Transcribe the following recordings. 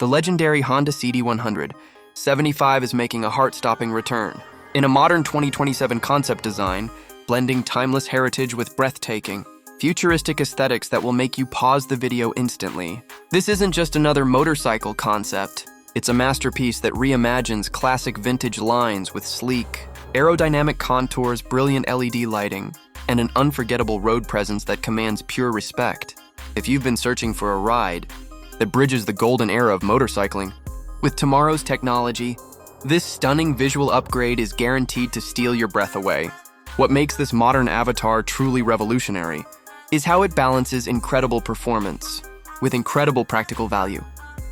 the legendary Honda CD100 75 is making a heart-stopping return. In a modern 2027 concept design, blending timeless heritage with breathtaking, futuristic aesthetics that will make you pause the video instantly. This isn't just another motorcycle concept. It's a masterpiece that reimagines classic vintage lines with sleek, aerodynamic contours, brilliant LED lighting, and an unforgettable road presence that commands pure respect. If you've been searching for a ride that bridges the golden era of motorcycling with tomorrow's technology, this stunning visual upgrade is guaranteed to steal your breath away. What makes this modern avatar truly revolutionary is how it balances incredible performance with incredible practical value.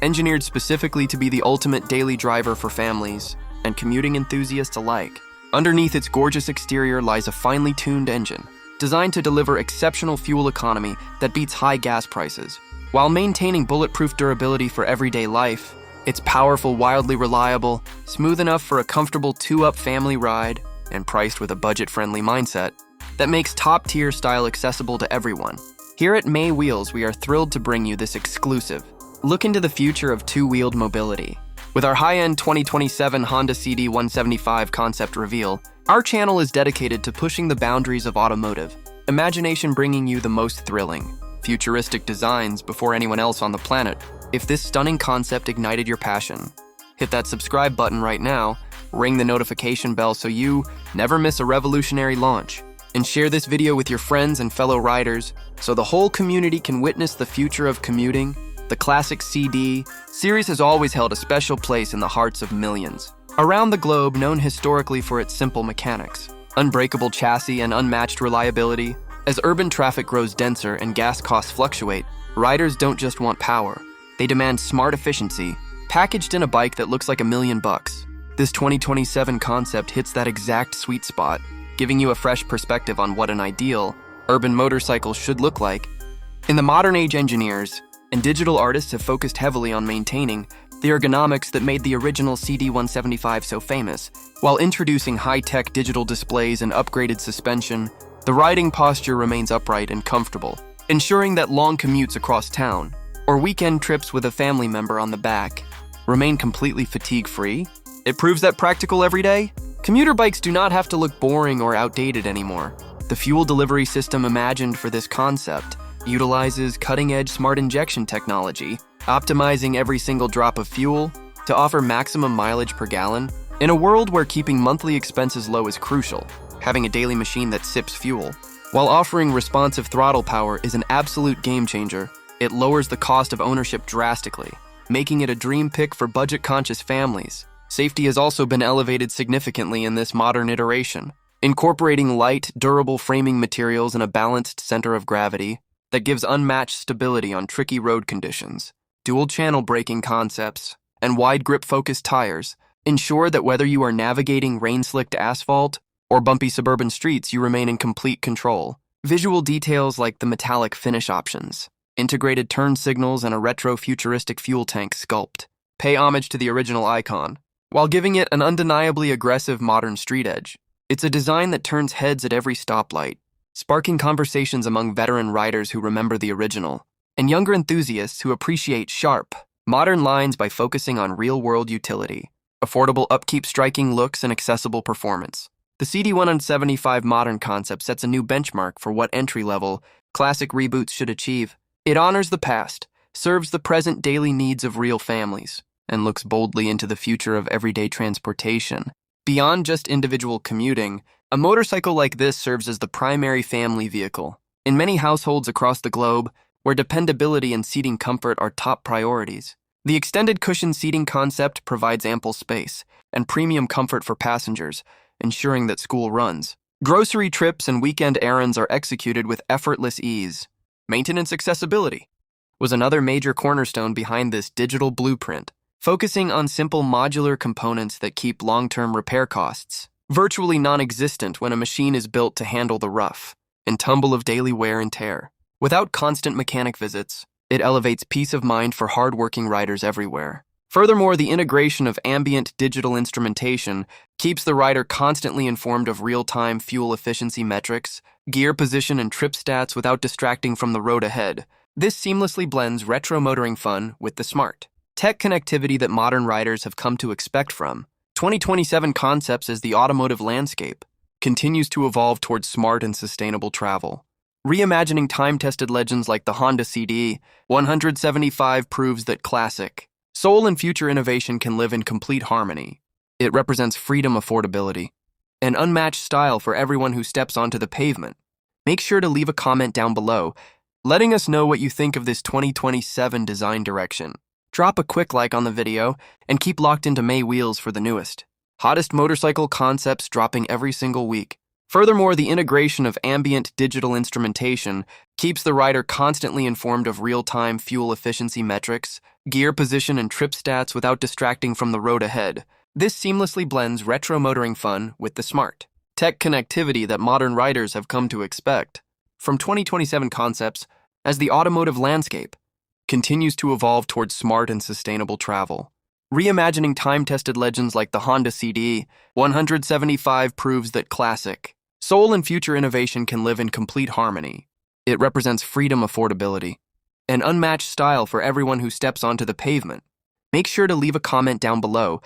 Engineered specifically to be the ultimate daily driver for families and commuting enthusiasts alike. Underneath its gorgeous exterior lies a finely tuned engine, designed to deliver exceptional fuel economy that beats high gas prices. While maintaining bulletproof durability for everyday life, it's powerful, wildly reliable, smooth enough for a comfortable two-up family ride, and priced with a budget-friendly mindset that makes top-tier style accessible to everyone. Here at May Wheels, we are thrilled to bring you this exclusive look into the future of two-wheeled mobility. With our high-end 2027 Honda CD175 concept reveal, our channel is dedicated to pushing the boundaries of automotive, imagination bringing you the most thrilling, futuristic designs before anyone else on the planet. If this stunning concept ignited your passion, hit that subscribe button right now, ring the notification bell so you never miss a revolutionary launch, and share this video with your friends and fellow riders so the whole community can witness the future of commuting. The classic CD series has always held a special place in the hearts of millions around the globe, known historically for its simple mechanics, unbreakable chassis, and unmatched reliability. As urban traffic grows denser and gas costs fluctuate, riders don't just want power. They demand smart efficiency, packaged in a bike that looks like $1 million. This 2027 concept hits that exact sweet spot, giving you a fresh perspective on what an ideal urban motorcycle should look like. In the modern age, engineers and digital artists have focused heavily on maintaining the ergonomics that made the original CD175 so famous. While introducing high-tech digital displays and upgraded suspension, the riding posture remains upright and comfortable, ensuring that long commutes across town or weekend trips with a family member on the back remain completely fatigue-free. It proves that practical every day, commuter bikes do not have to look boring or outdated anymore. The fuel delivery system imagined for this concept utilizes cutting-edge smart injection technology, optimizing every single drop of fuel to offer maximum mileage per gallon. In a world where keeping monthly expenses low is crucial, having a daily machine that sips fuel while offering responsive throttle power is an absolute game-changer. It lowers the cost of ownership drastically, making it a dream pick for budget-conscious families. Safety has also been elevated significantly in this modern iteration, incorporating light, durable framing materials and a balanced center of gravity that gives unmatched stability on tricky road conditions. Dual-channel braking concepts and wide-grip-focused tires ensure that whether you are navigating rain-slicked asphalt or bumpy suburban streets, you remain in complete control. Visual details like the metallic finish options, integrated turn signals, and a retro-futuristic fuel tank sculpt pay homage to the original icon, while giving it an undeniably aggressive modern street edge. It's a design that turns heads at every stoplight, sparking conversations among veteran riders who remember the original, and younger enthusiasts who appreciate sharp, modern lines by focusing on real-world utility, affordable upkeep, striking looks, and accessible performance. The CD175 modern concept sets a new benchmark for what entry-level, classic reboots should achieve. It honors the past, serves the present daily needs of real families, and looks boldly into the future of everyday transportation. Beyond just individual commuting, a motorcycle like this serves as the primary family vehicle in many households across the globe, where dependability and seating comfort are top priorities. The extended cushion seating concept provides ample space and premium comfort for passengers, ensuring that school runs, grocery trips, and weekend errands are executed with effortless ease. Maintenance accessibility was another major cornerstone behind this digital blueprint, focusing on simple modular components that keep long-term repair costs virtually non-existent when a machine is built to handle the rough and tumble of daily wear and tear. Without constant mechanic visits, it elevates peace of mind for hard-working riders everywhere. Furthermore, the integration of ambient digital instrumentation keeps the rider constantly informed of real-time fuel efficiency metrics, gear position, and trip stats without distracting from the road ahead. This seamlessly blends retro motoring fun with the smart, tech connectivity that modern riders have come to expect from 2027 concepts as the automotive landscape continues to evolve towards smart and sustainable travel. Reimagining time-tested legends like the Honda CD 175 proves that classic, soul and future innovation can live in complete harmony. It represents freedom, affordability, and unmatched style for everyone who steps onto the pavement. Make sure to leave a comment down below, letting us know what you think of this 2027 design direction. Drop a quick like on the video, and keep locked into May Wheels for the newest, hottest motorcycle concepts dropping every single week. Furthermore, the integration of ambient digital instrumentation keeps the rider constantly informed of real-time fuel efficiency metrics, gear position, and trip stats without distracting from the road ahead. This seamlessly blends retro motoring fun with the smart tech connectivity that modern riders have come to expect from 2027 concepts as the automotive landscape continues to evolve towards smart and sustainable travel. Reimagining time-tested legends like the Honda CD 175 proves that classic, soul and future innovation can live in complete harmony. It represents freedom, affordability, and unmatched style for everyone who steps onto the pavement. Make sure to leave a comment down below,